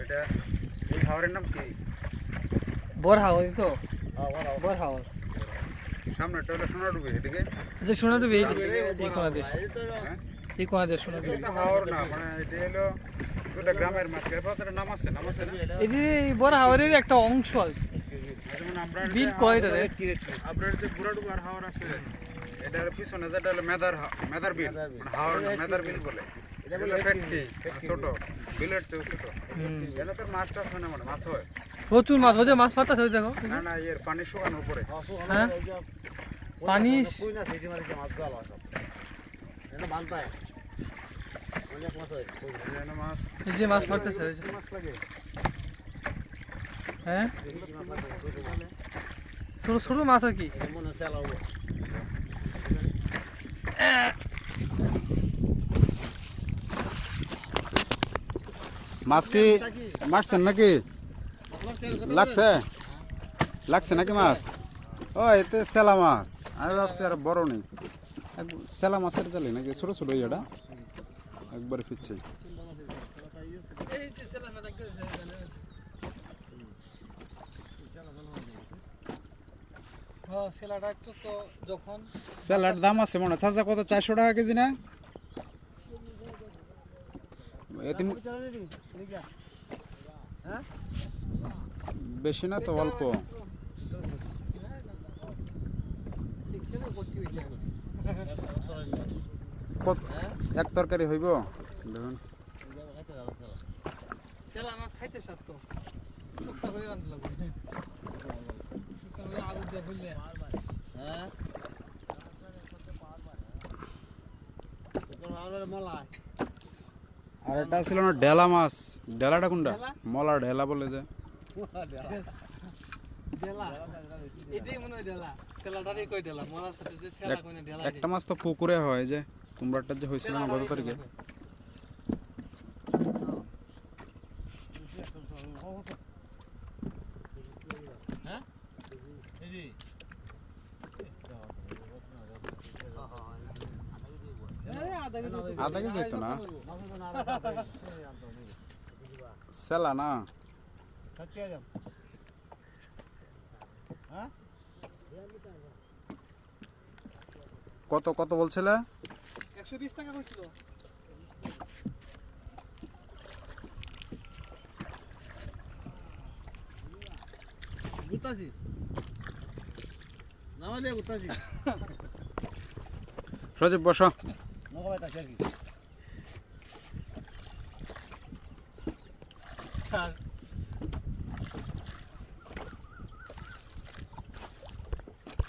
এটা এই হাওরের নাম কি? বড় হাওর তো। বড় হাওর সামনে টয়লেট সোনাডুবি এদিকে যে সোনাডুবি এই কোণা দিয়ে এই কোণা দিয়ে সোনাডুবি এটা হাওর না মানে এটা হলো দুটো গ্রামের মাঝখানে পাতার নাম আছে না এটি বড় হাওরের একটা অংশ আর কি। যেমন আমরা বিল কয়টা রে আপনার যে বুড়াডুবি আর হাওর আছে এটার পিছনে যেটা হলো মেদার বিল মানে হাওর মেদার বিল বলে এটা হলো ফেটকি ছোট বিলের চেয়ে ছোট এখানে তো মাছ টাছ হয় না মানে মাছ হয় প্রচুর মাছ হচ্ছে মাছ পাতা হয়ে দেখো না না এর পানি শুকানোর উপরে হ্যাঁ পানি মাছ এই যে মাছ মারতেছে হ্যাঁ ছোট ছোট মাছ আর কি মাছ কি মারছেন নাকি লাগছে লাগছে নাকি মাছ ও এতে সেলা মাছ আমি ভাবছি আর বড় নেই সেলা মাছের জালি নাকি ছোট ছোট এটা একবার ফিরছে সেলার দাম আছে মনে চাচা কত 400 টাকা কেজি না বেশি না তো অল্প এক তরকারি হইব দেখুন আর এটা ছিল না ঢেলা মাছ ঢেলাটা কোনটা মলা ঢেলা বলে যে একটা মাছ তো পুকুরে হয় যে কুমড়াটা যে হয়েছিল না গত তারিখে আধা কেজি হইতো না সেলা না কত কত বলছিলে 120 টাকা কইছিল গুতাছি নামালে গুতাছি সজীব বসো আর